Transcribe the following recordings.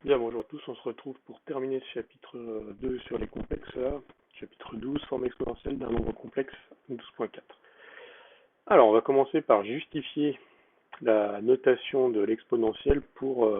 Bien, bonjour à tous, on se retrouve pour terminer ce chapitre 2 sur les complexes là, chapitre 12, forme exponentielle d'un nombre complexe 12.4. Alors, on va commencer par justifier la notation de l'exponentielle pour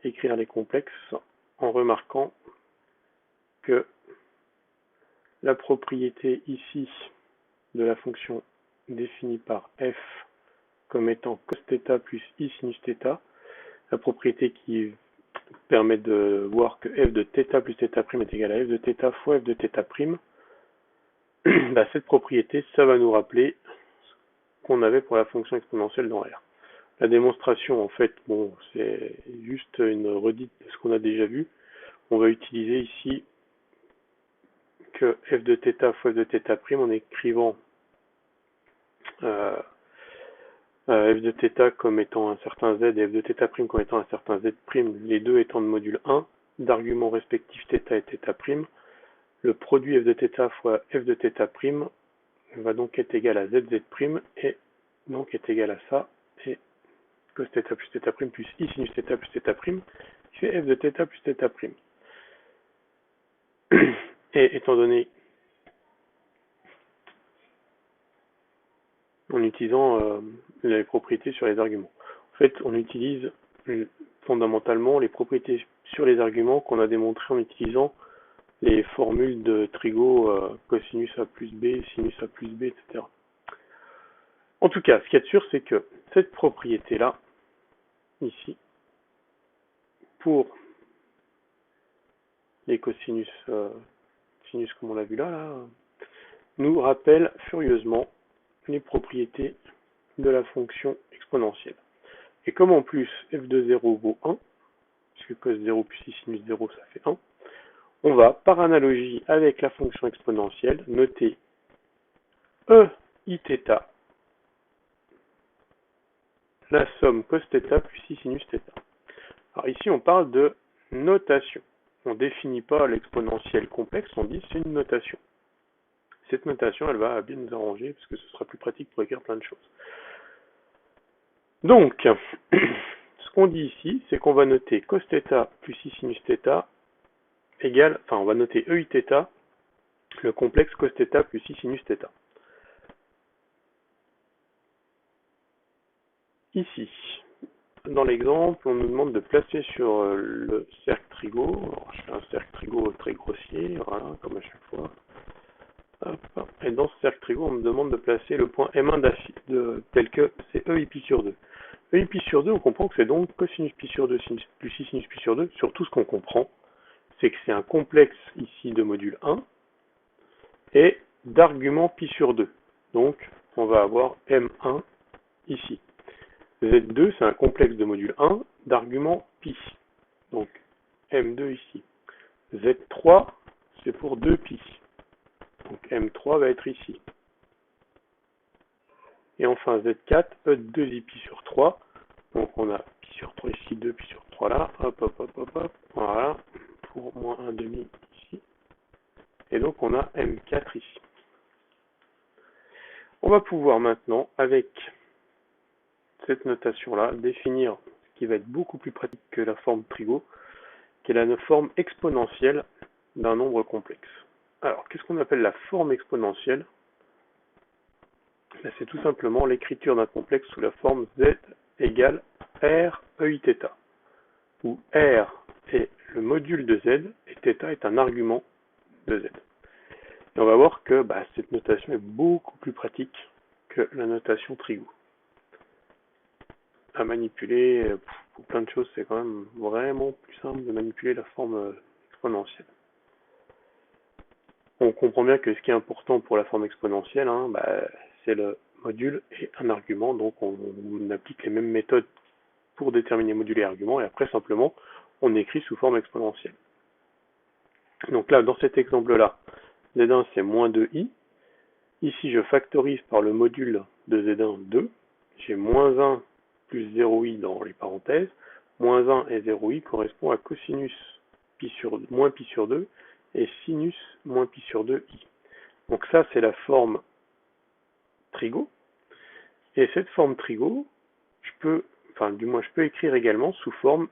écrire les complexes en remarquant que la propriété ici de la fonction définie par f comme étant cos θ plus i sinus θ, la propriété qui permet de voir que f de θ plus θ' est égal à f de θ fois f de θ', bah, cette propriété, ça va nous rappeler ce qu'on avait pour la fonction exponentielle dans R. La démonstration, en fait, bon, c'est juste une redite de ce qu'on a déjà vu. On va utiliser ici que f de θ fois f de θ' en écrivant f de θ comme étant un certain z et f de θ' comme étant un certain z', les deux étant de module 1, d'arguments respectifs θ et θ'. Le produit f de θ fois f de θ' va donc être égal à zz' et donc est égal à ça, et cos θ plus θ' plus i sinus θ plus θ', qui fait f de θ plus θ'. Et étant donné, en utilisant les propriétés sur les arguments. En fait, on utilise fondamentalement les propriétés sur les arguments qu'on a démontrées en utilisant les formules de trigo cosinus a plus b, sinus a plus b, etc. En tout cas, ce qu'il y a de sûr, c'est que cette propriété-là, ici, pour les cosinus sinus comme on l'a vu là, nous rappelle furieusement les propriétés de la fonction exponentielle. Et comme en plus f de 0 vaut 1, puisque cos 0 plus i sinus 0 ça fait 1, on va, par analogie avec la fonction exponentielle, noter eiθ, la somme cos θ plus i sinus θ. Alors ici on parle de notation. On ne définit pas l'exponentielle complexe, on dit c'est une notation. Cette notation, elle va bien nous arranger parce que ce sera plus pratique pour écrire plein de choses. Donc, ce qu'on dit ici, c'est qu'on va noter cos θ plus i sinus θ égale, enfin on va noter eiθ, le complexe cos θ plus i sinus θ. Ici, dans l'exemple, on nous demande de placer sur le cercle trigo, alors je fais un cercle trigo très grossier, voilà, comme à chaque fois. Hop. Et dans ce cercle trigo, on me demande de placer le point M1 tel que c'est EI pi sur 2. EI pi sur 2, on comprend que c'est donc cosinus pi sur 2 plus i sinus pi sur 2. Surtout, ce qu'on comprend, c'est que c'est un complexe ici de module 1 et d'argument pi sur 2. Donc, on va avoir M1 ici. Z2, c'est un complexe de module 1 d'argument pi. Donc, M2 ici. Z3, c'est pour 2 pi. Donc M3 va être ici. Et enfin Z4, E2i pi sur 3. Donc on a pi sur 3 ici, 2 pi sur 3 là. Hop, hop, hop, hop, hop. Voilà. Pour moins 1 demi ici. Et donc on a M4 ici. On va pouvoir maintenant, avec cette notation-là, définir ce qui va être beaucoup plus pratique que la forme trigo, qui est la forme exponentielle d'un nombre complexe. Alors, qu'est-ce qu'on appelle la forme exponentielle? C'est tout simplement l'écriture d'un complexe sous la forme z égale r eiθ, où r est le module de z et θ est un argument de z. Et on va voir que cette notation est beaucoup plus pratique que la notation trigo. À manipuler, pour plein de choses, c'est quand même vraiment plus simple de manipuler la forme exponentielle. On comprend bien que ce qui est important pour la forme exponentielle, c'est le module et un argument, donc on applique les mêmes méthodes pour déterminer module et argument, et après simplement on écrit sous forme exponentielle. Donc là, dans cet exemple-là, Z1 c'est moins 2i. Ici, je factorise par le module de Z1 2. J'ai moins 1 plus 0i dans les parenthèses. Moins 1 et 0i correspond à cosinus pi sur, moins pi sur 2 et sinus moins pi sur 2i. Donc ça, c'est la forme trigo. Et cette forme trigo, je peux écrire également sous forme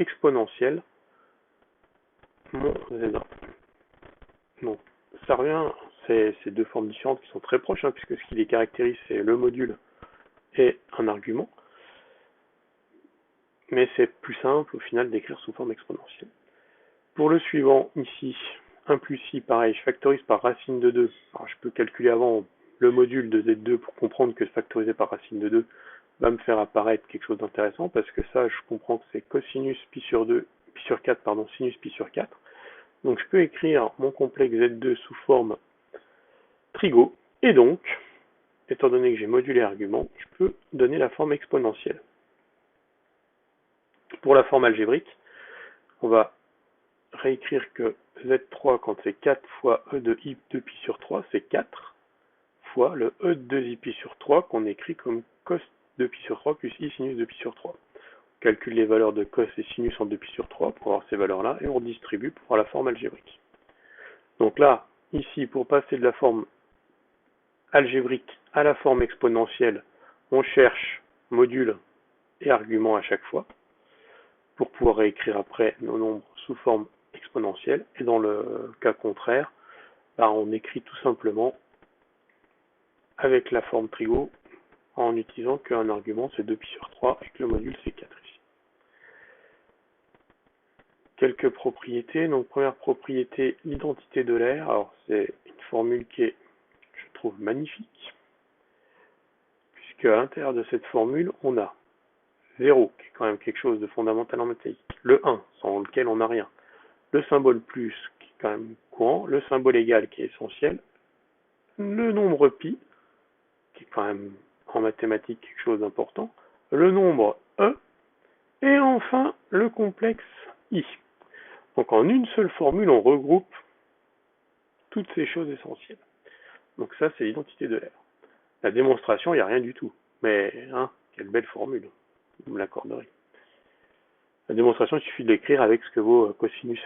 exponentielle mon Z1. Donc, ça revient, c'est deux formes différentes qui sont très proches, hein, puisque ce qui les caractérise, c'est le module et un argument. Mais c'est plus simple, au final, d'écrire sous forme exponentielle. Pour le suivant, ici, 1 plus i, pareil, je factorise par racine de 2. Alors, je peux calculer avant le module de Z2 pour comprendre que factoriser par racine de 2 va me faire apparaître quelque chose d'intéressant, parce que ça, je comprends que c'est cosinus pi sur 2, pi sur 4, pardon, sinus pi sur 4. Donc je peux écrire mon complexe Z2 sous forme trigo, et donc, étant donné que j'ai modulé argument, je peux donner la forme exponentielle. Pour la forme algébrique, on va réécrire que Z3, quand c'est 4 fois E de I de pi sur 3, c'est 4 fois le E de 2i pi sur 3 qu'on écrit comme cos de pi sur 3 plus I sinus de pi sur 3. On calcule les valeurs de cos et sinus en 2 pi sur 3 pour avoir ces valeurs-là, et on redistribue pour avoir la forme algébrique. Donc là, ici, pour passer de la forme algébrique à la forme exponentielle, on cherche module et argument à chaque fois, pour pouvoir réécrire après nos nombres sous forme exponentielle. Et dans le cas contraire, on écrit tout simplement avec la forme trigo en utilisant qu'un argument c'est 2 pi sur 3 et que le module c'est 4 ici. Quelques propriétés. Donc première propriété, l'identité de l'aire. Alors c'est une formule qui est, je trouve, magnifique, puisque à l'intérieur de cette formule, on a 0, qui est quand même quelque chose de fondamental en mathématiques, le 1, sans lequel on n'a rien, le symbole plus, qui est quand même courant, le symbole égal, qui est essentiel, le nombre pi, qui est quand même en mathématiques quelque chose d'important, le nombre e, et enfin le complexe i. Donc en une seule formule, on regroupe toutes ces choses essentielles. Donc ça, c'est l'identité de l'aire. La démonstration, il n'y a rien du tout. Mais, quelle belle formule, vous me l'accorderez. La démonstration, il suffit de l'écrire avec ce que vaut cosinus,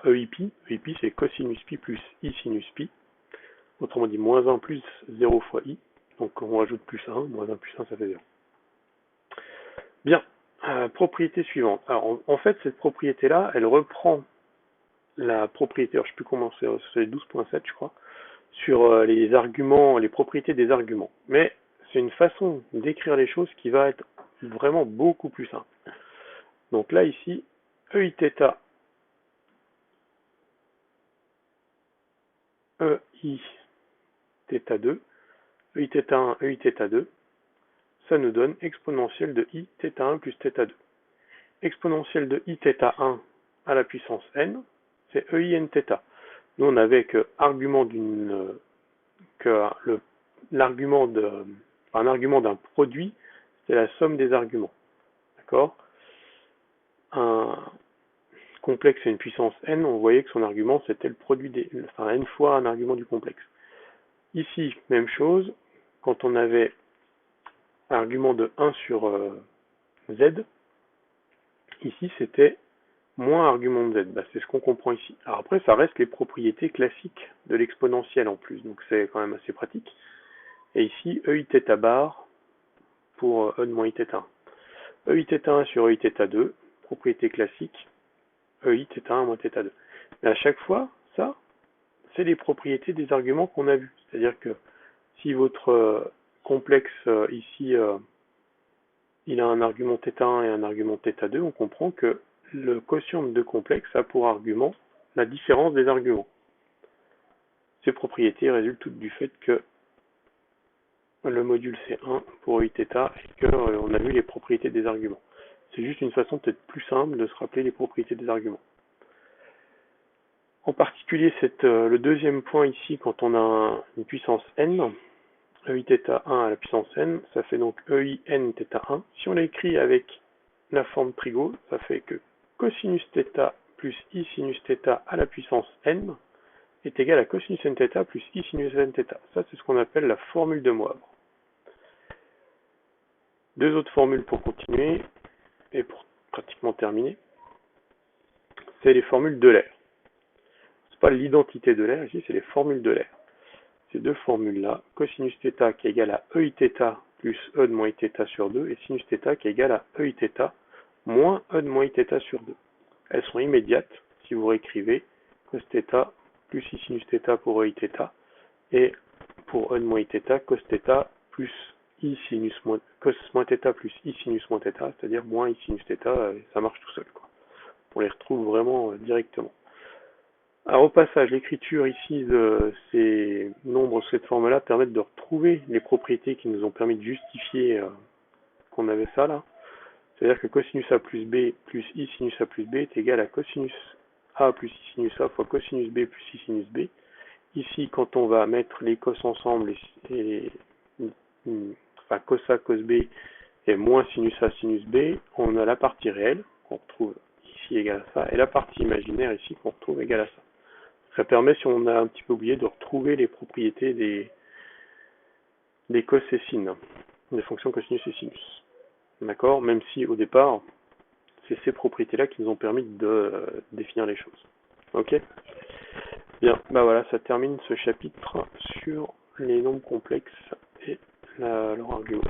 EIpi. EIpi, c'est cosinus pi plus I sinus pi. Autrement dit, moins 1 plus 0 fois I. Donc on rajoute plus 1, moins 1 plus 1, ça fait 0. Bien, propriété suivante. Alors en fait, cette propriété-là, elle reprend la propriété, alors je ne sais plus comment c'est 12.7 je crois, sur les arguments, les propriétés des arguments. Mais c'est une façon d'écrire les choses qui va être vraiment beaucoup plus simple. Donc là, ici, EIθ, EIθ2, EIθ1, EIθ2, ça nous donne exponentielle de Iθ1 plus θ2. Exponentielle de Iθ1 à la puissance n, c'est EInθ. Nous, on avait que argument l'argument un argument d'un produit, c'est la somme des arguments. D'accord? Un complexe à une puissance n, on voyait que son argument, c'était le produit n fois un argument du complexe. Ici, même chose, quand on avait un argument de 1 sur z, ici, c'était moins argument de z. C'est ce qu'on comprend ici. Alors après, ça reste les propriétés classiques de l'exponentielle en plus, donc c'est quand même assez pratique. Et ici, EIθ bar pour E de moins Iθ1. EIθ1 sur EIθ2, propriété classique, EIθ1 moins θ2. Mais à chaque fois, ça, c'est les propriétés des arguments qu'on a vus. C'est-à-dire que si votre complexe ici, il a un argument θ1 et un argument θ2, on comprend que le quotient de deux complexes a pour argument la différence des arguments. Ces propriétés résultent toutes du fait que le module c'est 1 pour EIθ et qu'on a vu les propriétés des arguments. C'est juste une façon peut-être plus simple de se rappeler les propriétés des arguments. En particulier, le deuxième point ici, quand on a une puissance n, EIθ1 à la puissance n, ça fait donc EInθ1. Si on l'écrit avec la forme trigo, ça fait que cosinus θ plus I sinus θ à la puissance n est égal à cosinus nθ plus I sinus nθ. Ça, c'est ce qu'on appelle la formule de Moivre. Deux autres formules pour continuer, et pour pratiquement terminer, c'est les formules d'Euler. C'est pas l'identité d'Euler, ici c'est les formules d'Euler. Ces deux formules-là, cosinus θ qui est égal à EIθ plus E de moins Iθ sur 2, et sinus θ qui est égal à EIθ moins e de moins iθ sur 2. Elles sont immédiates si vous réécrivez cos θ plus i sinus θ pour e iθ, et pour e de moins iθ, cos θ plus i sinus moins, cos moins θ plus i sinus moins θ, c'est-à-dire moins i sinus θ, ça marche tout seul, quoi. On les retrouve vraiment directement. Alors au passage, l'écriture ici de ces nombres sous cette forme-là permet de retrouver les propriétés qui nous ont permis de justifier qu'on avait ça là. C'est-à-dire que cosinus A plus B plus I sinus A plus B est égal à cosinus A plus I sinus A fois cosinus B plus I sinus B. Ici, quand on va mettre les cos ensemble, enfin cos A, cos B et moins sinus A, sinus B, on a la partie réelle qu'on retrouve ici égale à ça, et la partie imaginaire ici qu'on retrouve égale à ça. Ça permet, si on a un petit peu oublié, de retrouver les propriétés des cos et sin, des fonctions cosinus et sinus. D'accord? Même si au départ, c'est ces propriétés-là qui nous ont permis de définir les choses. Ok? Bien, bah voilà, ça termine ce chapitre sur les nombres complexes et leur argument.